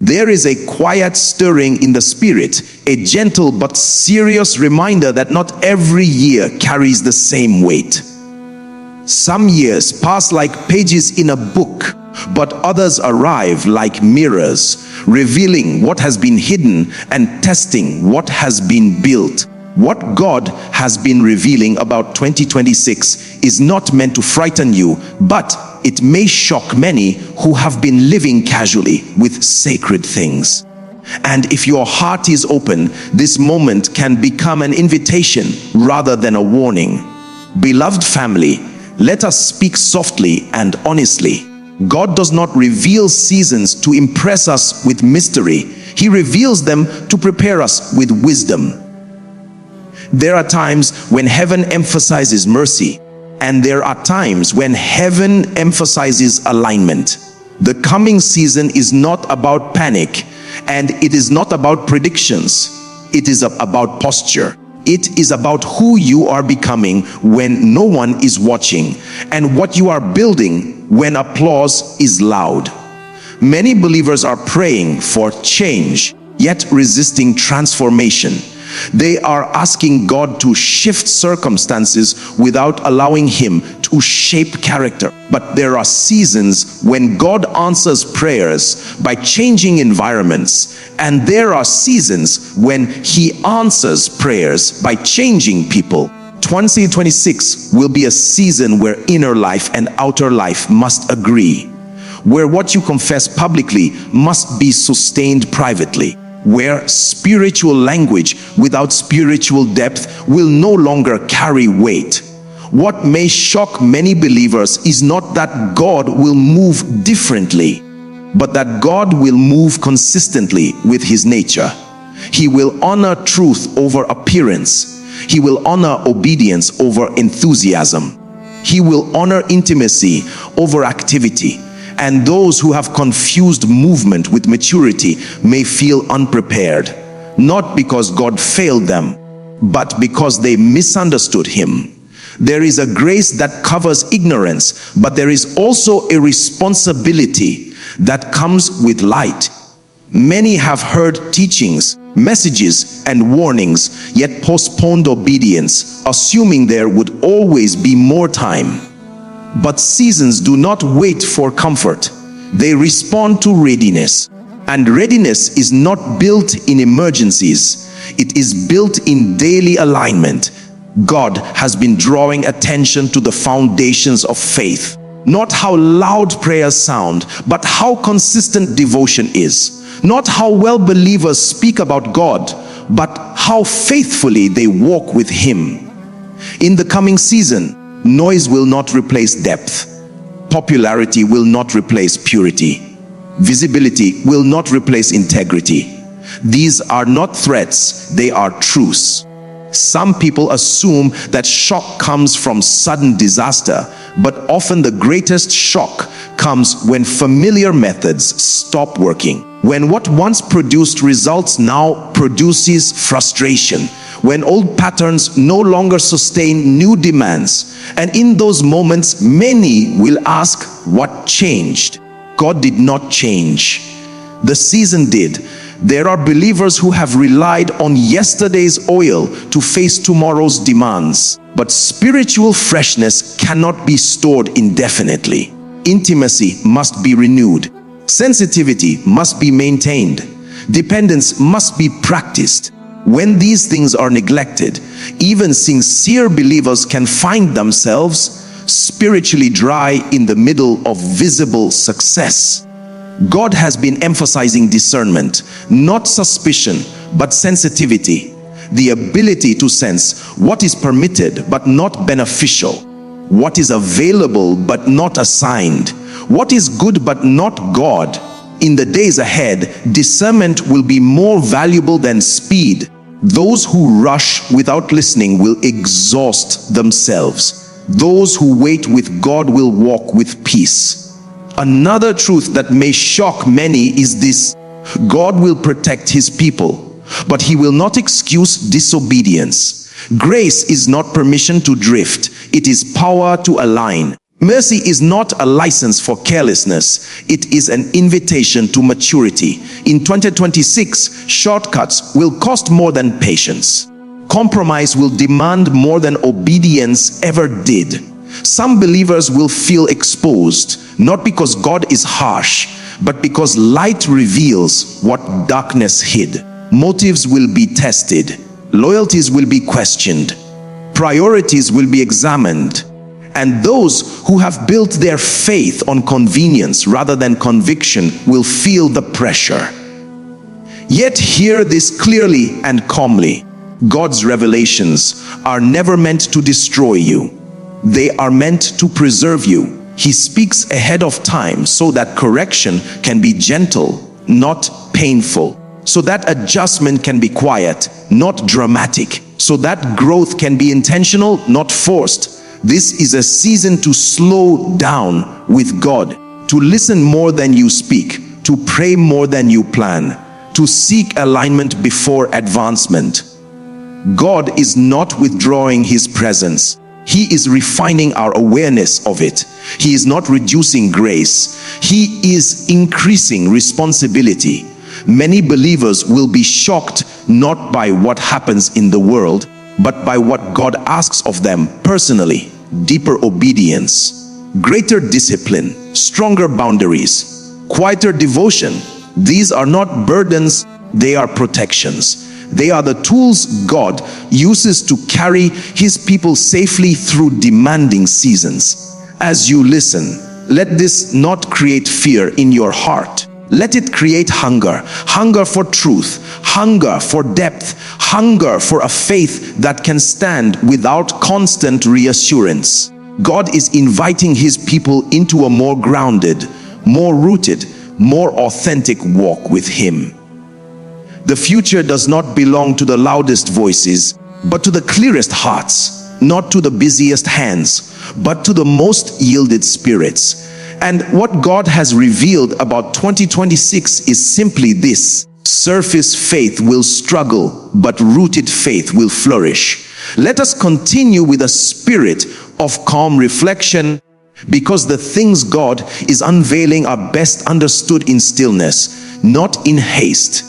There is a quiet stirring in the spirit, a gentle but serious reminder that not every year carries the same weight. Some years pass like pages in a book, but others arrive like mirrors, revealing what has been hidden and testing what has been built. What God has been revealing about 2026 is not meant to frighten you, but it may shock many who have been living casually with sacred things. And if your heart is open, this moment can become an invitation rather than a warning. Beloved family, let us speak softly and honestly. God does not reveal seasons to impress us with mystery. He reveals them to prepare us with wisdom. There are times when heaven emphasizes mercy, and there are times when heaven emphasizes alignment. The coming season is not about panic, and it is not about predictions. It is about posture. It is about who you are becoming when no one is watching, and what you are building when applause is loud. Many believers are praying for change, yet resisting transformation. They are asking God to shift circumstances without allowing Him to shape character. But there are seasons when God answers prayers by changing environments, and there are seasons when He answers prayers by changing people. 2026 will be a season where inner life and outer life must agree, where what you confess publicly must be sustained privately, where spiritual language without spiritual depth will no longer carry weight. What may shock many believers is not that God will move differently, but that God will move consistently with His nature. He will honor truth over appearance. He will honor obedience over enthusiasm. He will honor intimacy over activity. And those who have confused movement with maturity may feel unprepared, not because God failed them, but because they misunderstood Him. There is a grace that covers ignorance, but there is also a responsibility that comes with light. Many have heard teachings, messages, and warnings, yet postponed obedience, assuming there would always be more time. But seasons do not wait for comfort. They respond to readiness. And readiness is not built in emergencies. It is built in daily alignment. God has been drawing attention to the foundations of faith. Not how loud prayers sound, but how consistent devotion is. Not how well believers speak about God, but how faithfully they walk with Him. In the coming season, noise will not replace depth. Popularity will not replace purity. Visibility will not replace integrity. These are not threats, they are truths. Some people assume that shock comes from sudden disaster, but often the greatest shock comes when familiar methods stop working. When what once produced results now produces frustration. When old patterns no longer sustain new demands. And in those moments, many will ask, what changed? God did not change. The season did. There are believers who have relied on yesterday's oil to face tomorrow's demands. But spiritual freshness cannot be stored indefinitely. Intimacy must be renewed. Sensitivity must be maintained. Dependence must be practiced. When these things are neglected, even sincere believers can find themselves spiritually dry in the middle of visible success. God has been emphasizing discernment, not suspicion, but sensitivity. The ability to sense what is permitted but not beneficial, what is available but not assigned, what is good but not God. In the days ahead, discernment will be more valuable than speed. Those who rush without listening will exhaust themselves. Those who wait with God will walk with peace. Another truth that may shock many is this: God will protect His people, but He will not excuse disobedience. Grace is not permission to drift, it is power to align. Mercy is not a license for carelessness. It is an invitation to maturity. In 2026, shortcuts will cost more than patience. Compromise will demand more than obedience ever did. Some believers will feel exposed, not because God is harsh, but because light reveals what darkness hid. Motives will be tested. Loyalties will be questioned. Priorities will be examined. And those who have built their faith on convenience rather than conviction will feel the pressure. Yet hear this clearly and calmly. God's revelations are never meant to destroy you. They are meant to preserve you. He speaks ahead of time so that correction can be gentle, not painful. So that adjustment can be quiet, not dramatic. So that growth can be intentional, not forced. This is a season to slow down with God, to listen more than you speak, to pray more than you plan, to seek alignment before advancement. God is not withdrawing His presence. He is refining our awareness of it. He is not reducing grace. He is increasing responsibility. Many believers will be shocked not by what happens in the world, but by what God asks of them personally. Deeper obedience, greater discipline, stronger boundaries, quieter devotion. These are not burdens, they are protections. They are the tools God uses to carry His people safely through demanding seasons. As you listen, let this not create fear in your heart. Let it create hunger. Hunger for truth, hunger for depth, hunger for a faith that can stand without constant reassurance. God is inviting His people into a more grounded, more rooted, more authentic walk with Him. The future does not belong to the loudest voices, but to the clearest hearts, not to the busiest hands, but to the most yielded spirits. And what God has revealed about 2026 is simply this: surface faith will struggle, but rooted faith will flourish. Let us continue with a spirit of calm reflection, because the things God is unveiling are best understood in stillness, not in haste.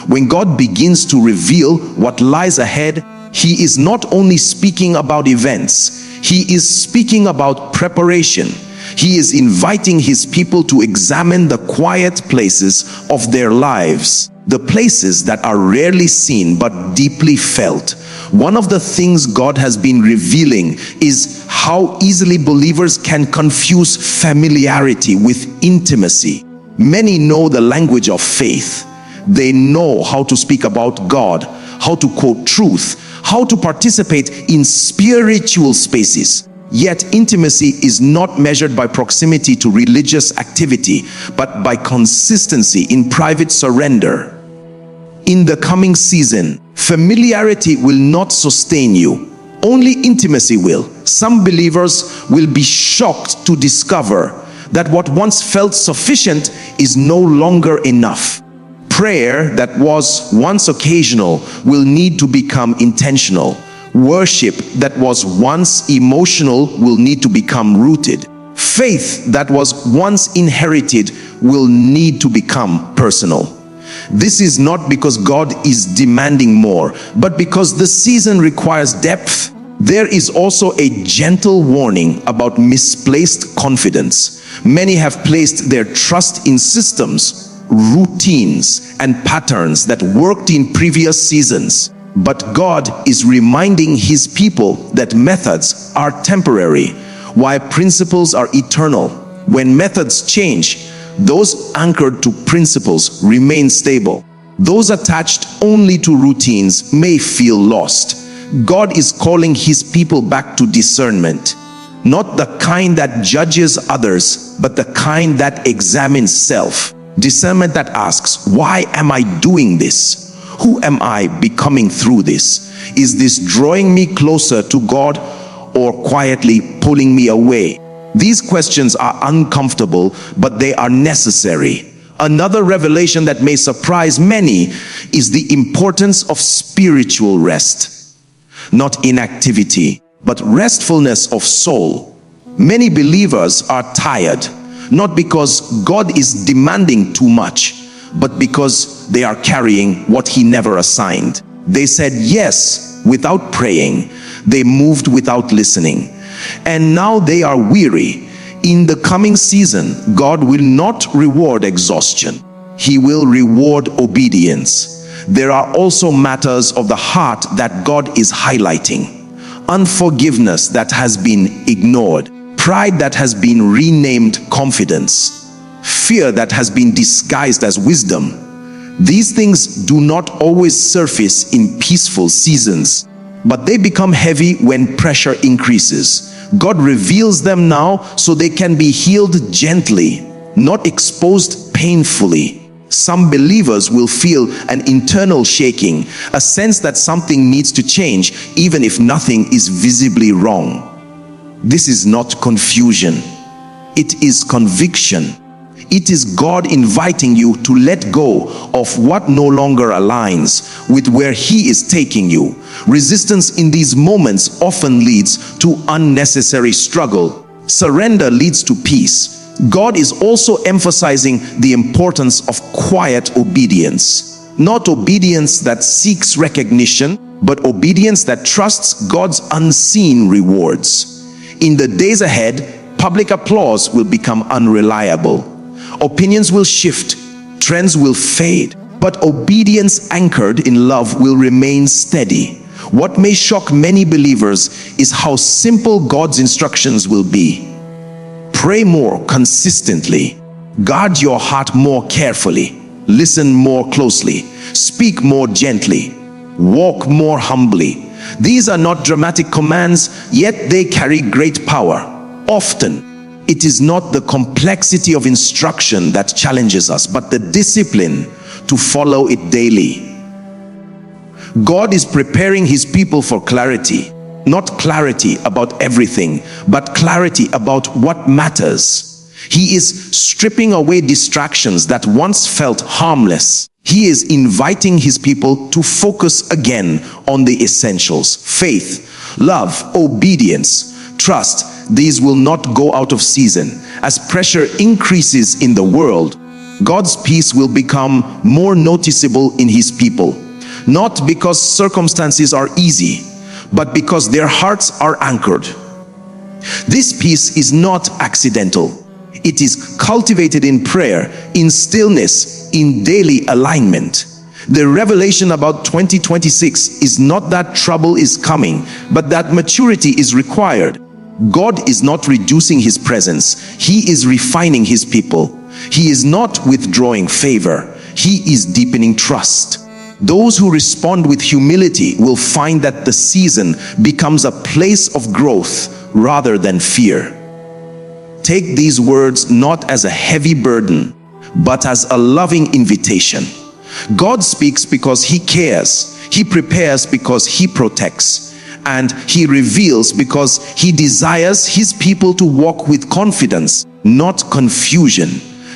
When God begins to reveal what lies ahead, He is not only speaking about events, He is speaking about preparation. He is inviting His people to examine the quiet places of their lives, the places that are rarely seen but deeply felt. One of the things God has been revealing is how easily believers can confuse familiarity with intimacy. Many know the language of faith. They know how to speak about God, how to quote truth, how to participate in spiritual spaces. Yet intimacy is not measured by proximity to religious activity, but by consistency in private surrender. In the coming season, familiarity will not sustain you. Only intimacy will. Some believers will be shocked to discover that what once felt sufficient is no longer enough. Prayer that was once occasional will need to become intentional. Worship that was once emotional will need to become rooted. Faith that was once inherited will need to become personal. This is not because God is demanding more, but because the season requires depth. There is also a gentle warning about misplaced confidence. Many have placed their trust in systems, routines, and patterns that worked in previous seasons. But God is reminding His people that methods are temporary, while principles are eternal. When methods change, those anchored to principles remain stable. Those attached only to routines may feel lost. God is calling His people back to discernment, not the kind that judges others, but the kind that examines self. Discernment that asks, why am I doing this? Who am I becoming through this? Is this drawing me closer to God or quietly pulling me away? These questions are uncomfortable, but they are necessary. Another revelation that may surprise many is the importance of spiritual rest. Not inactivity, but restfulness of soul. Many believers are tired, not because God is demanding too much, but because they are carrying what He never assigned. They said yes without praying. They moved without listening. And now they are weary. In the coming season, God will not reward exhaustion. He will reward obedience. There are also matters of the heart that God is highlighting. Unforgiveness that has been ignored. Pride that has been renamed confidence. Fear that has been disguised as wisdom. These things do not always surface in peaceful seasons, but they become heavy when pressure increases. God reveals them now so they can be healed gently, not exposed painfully. Some believers will feel an internal shaking, a sense that something needs to change, even if nothing is visibly wrong. This is not confusion. It is conviction. It is God inviting you to let go of what no longer aligns with where He is taking you. Resistance in these moments often leads to unnecessary struggle. Surrender leads to peace. God is also emphasizing the importance of quiet obedience. Not obedience that seeks recognition, but obedience that trusts God's unseen rewards. In the days ahead, public applause will become unreliable. Opinions will shift, trends will fade, but obedience anchored in love will remain steady. What may shock many believers is how simple God's instructions will be. Pray more consistently. Guard your heart more carefully. Listen more closely. Speak more gently. Walk more humbly. These are not dramatic commands, yet they carry great power. Often, it is not the complexity of instruction that challenges us, but the discipline to follow it daily. God is preparing His people for clarity. Not clarity about everything, but clarity about what matters. He is stripping away distractions that once felt harmless. He is inviting His people to focus again on the essentials: faith, love, obedience, trust. These will not go out of season. As pressure increases in the world, God's peace will become more noticeable in His people. Not because circumstances are easy, but because their hearts are anchored. This peace is not accidental. It is cultivated in prayer, in stillness, in daily alignment. The revelation about 2026 is not that trouble is coming, but that maturity is required. God is not reducing His presence. He is refining His people. He is not withdrawing favor. He is deepening trust. Those who respond with humility will find that the season becomes a place of growth rather than fear. Take these words not as a heavy burden, but as a loving invitation. God speaks because He cares. He prepares because He protects. And He reveals because He desires His people to walk with confidence, not confusion.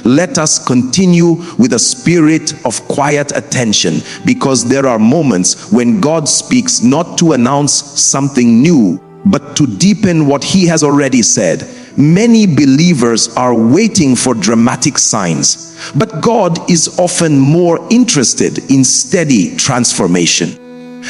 Let us continue with a spirit of quiet attention, because there are moments when God speaks not to announce something new, but to deepen what He has already said. Many believers are waiting for dramatic signs, but God is often more interested in steady transformation.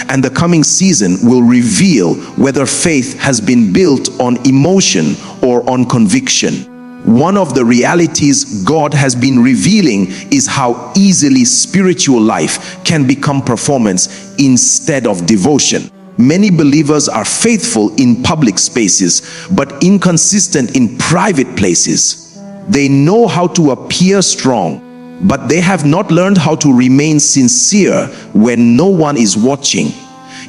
And the coming season will reveal whether faith has been built on emotion or on conviction. One of the realities God has been revealing is how easily spiritual life can become performance instead of devotion. Many believers are faithful in public spaces, but inconsistent in private places. They know how to appear strong, but they have not learned how to remain sincere when no one is watching.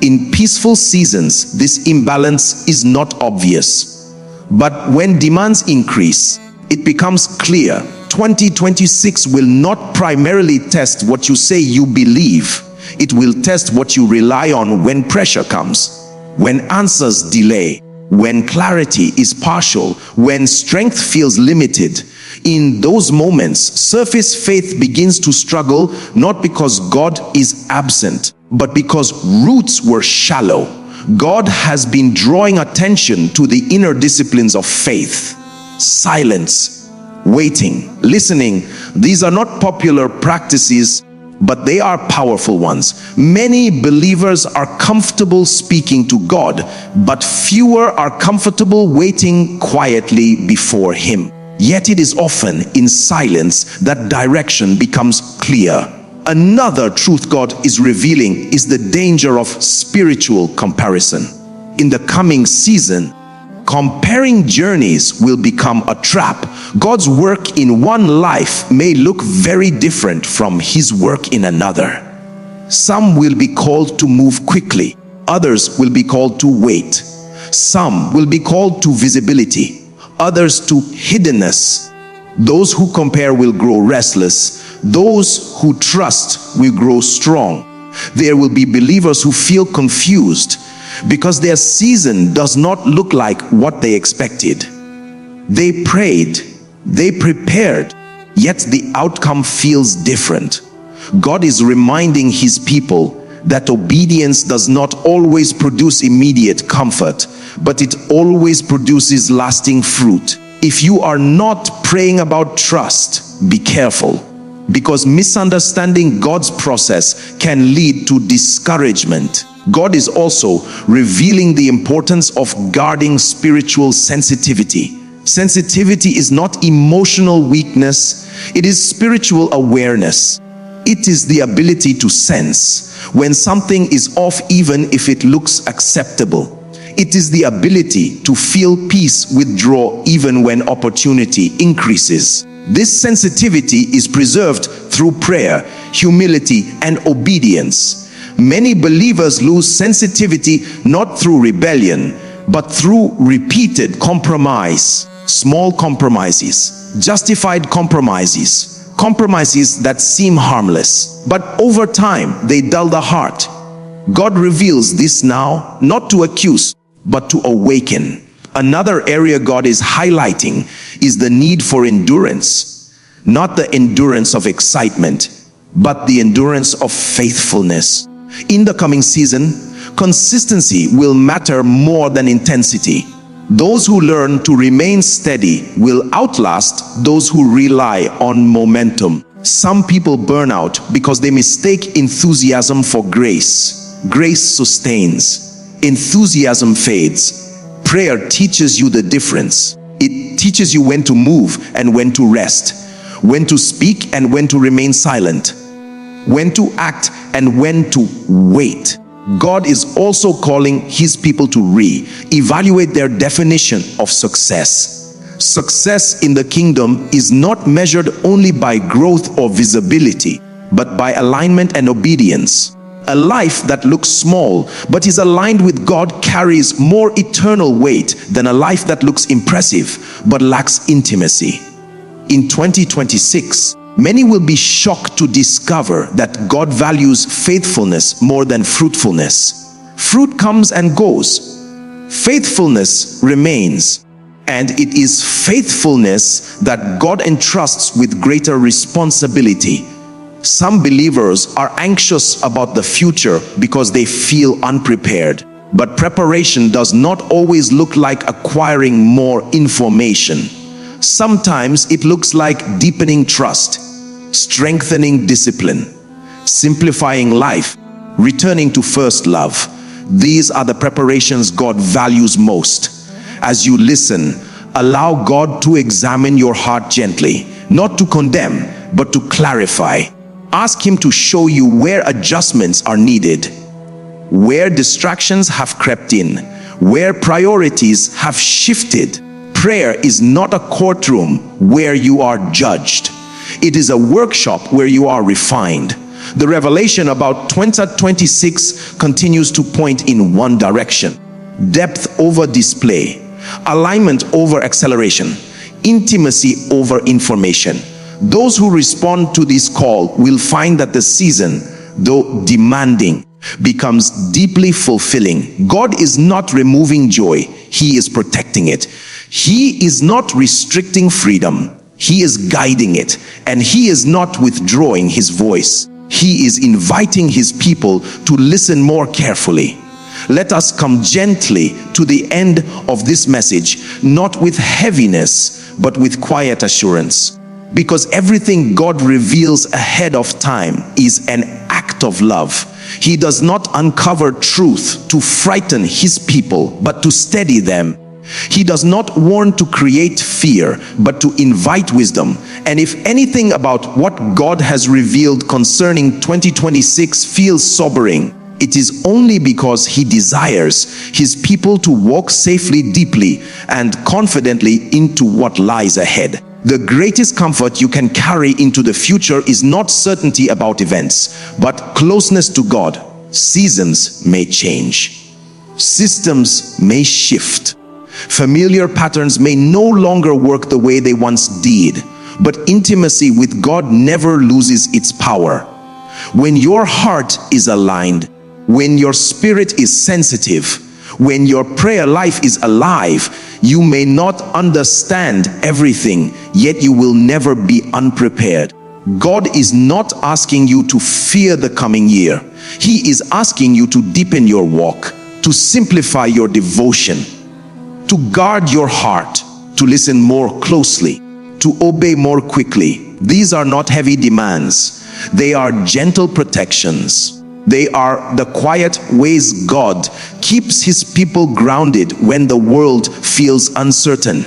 In peaceful seasons, this imbalance is not obvious. But when demands increase, it becomes clear. 2026 will not primarily test what you say you believe. It will test what you rely on when pressure comes, when answers delay, when clarity is partial, when strength feels limited. In those moments, surface faith begins to struggle, not because God is absent, but because roots were shallow. God has been drawing attention to the inner disciplines of faith, silence, waiting, listening. These are not popular practices, but they are powerful ones. Many believers are comfortable speaking to God, but fewer are comfortable waiting quietly before Him. Yet it is often in silence that direction becomes clear. Another truth God is revealing is the danger of spiritual comparison. In the coming season, comparing journeys will become a trap. God's work in one life may look very different from His work in another. Some will be called to move quickly. Others will be called to wait. Some will be called to visibility. Others to hiddenness. Those who compare will grow restless. Those who trust will grow strong. There will be believers who feel confused because their season does not look like what they expected. They prayed, they prepared, yet the outcome feels different. God is reminding His people that obedience does not always produce immediate comfort, but it always produces lasting fruit. If you are not praying about trust, be careful, because misunderstanding God's process can lead to discouragement. God is also revealing the importance of guarding spiritual sensitivity. Sensitivity is not emotional weakness, it is spiritual awareness. It is the ability to sense when something is off, even if it looks acceptable. It is the ability to feel peace withdraw even when opportunity increases. This sensitivity is preserved through prayer, humility, and obedience. Many believers lose sensitivity not through rebellion, but through repeated compromise. Small compromises, justified compromises, compromises that seem harmless, but over time they dull the heart. God reveals this now, not to accuse, but to awaken. Another area God is highlighting is the need for endurance. Not the endurance of excitement, but the endurance of faithfulness. In the coming season, consistency will matter more than intensity. Those who learn to remain steady will outlast those who rely on momentum. Some people burn out because they mistake enthusiasm for grace. Grace sustains. Enthusiasm fades. Prayer teaches you the difference. It teaches you when to move and when to rest, when to speak and when to remain silent, when to act and when to wait. God is also calling His people to re-evaluate their definition of success. Success in the kingdom is not measured only by growth or visibility, but by alignment and obedience. A life that looks small but is aligned with God carries more eternal weight than a life that looks impressive but lacks intimacy. In 2026, many will be shocked to discover that God values faithfulness more than fruitfulness. Fruit comes and goes. Faithfulness remains. And it is faithfulness that God entrusts with greater responsibility. Some believers are anxious about the future because they feel unprepared. But preparation does not always look like acquiring more information. Sometimes it looks like deepening trust, strengthening discipline, simplifying life, returning to first love. These are the preparations God values most. As you listen, allow God to examine your heart gently, not to condemn, but to clarify. Ask Him to show you where adjustments are needed, where distractions have crept in, where priorities have shifted. Prayer is not a courtroom where you are judged. It is a workshop where you are refined. The revelation about 2026 continues to point in one direction: depth over display, alignment over acceleration, intimacy over information. Those who respond to this call will find that the season, though demanding, becomes deeply fulfilling. God is not removing joy, He is protecting it. He is not restricting freedom, He is guiding it. And He is not withdrawing His voice, He is inviting His people to listen more carefully. Let us come gently to the end of this message, not with heaviness, but with quiet assurance. Because everything God reveals ahead of time is an act of love. He does not uncover truth to frighten his people, but to steady them. He does not warn to create fear, but to invite wisdom. And if anything about what God has revealed concerning 2026 feels sobering, it is only because he desires his people to walk safely, deeply, and confidently into what lies ahead. The greatest comfort you can carry into the future is not certainty about events, but closeness to God. Seasons may change. Systems may shift. Familiar patterns may no longer work the way they once did, but intimacy with God never loses its power. When your heart is aligned, when your spirit is sensitive, when your prayer life is alive, you may not understand everything, yet you will never be unprepared. God is not asking you to fear the coming year. He is asking you to deepen your walk, to simplify your devotion, to guard your heart, to listen more closely, to obey more quickly. These are not heavy demands. They are gentle protections. They are the quiet ways God keeps his people grounded when the world feels uncertain.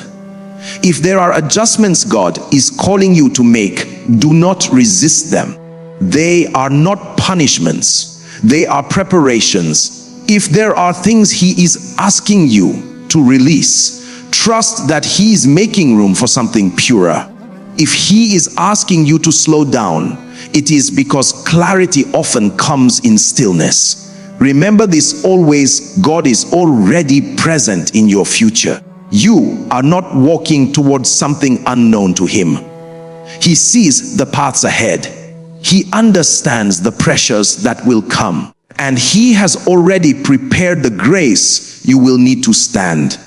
If there are adjustments God is calling you to make, do not resist them. They are not punishments. They are preparations. If there are things he is asking you to release, trust that he is making room for something purer. If he is asking you to slow down, it is because clarity often comes in stillness. Remember this always: God is already present in your future. You are not walking towards something unknown to him. He sees the paths ahead. He understands the pressures that will come. And he has already prepared the grace you will need to stand.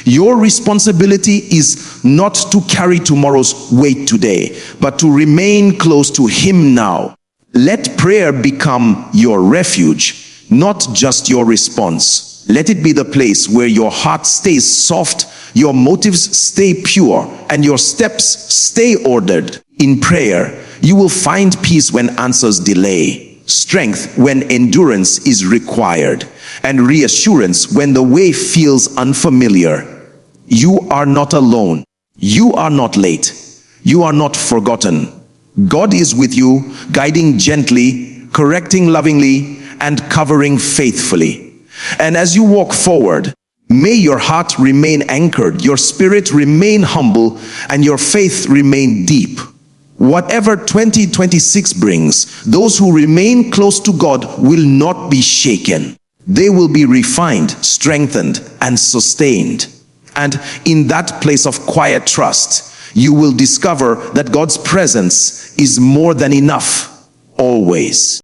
Your responsibility is not to carry tomorrow's weight today, but to remain close to him now. Let prayer become your refuge, not just your response. Let it be the place where your heart stays soft, your motives stay pure, and your steps stay ordered. In prayer, you will find peace when answers delay, strength when endurance is required, and reassurance when the way feels unfamiliar. You are not alone. You are not late. You are not forgotten. God is with you, guiding gently, correcting lovingly, and covering faithfully. And as you walk forward, may your heart remain anchored, your spirit remain humble, and your faith remain deep. Whatever 2026 brings, those who remain close to God will not be shaken. They will be refined, strengthened, and sustained. And in that place of quiet trust, you will discover that God's presence is more than enough, always.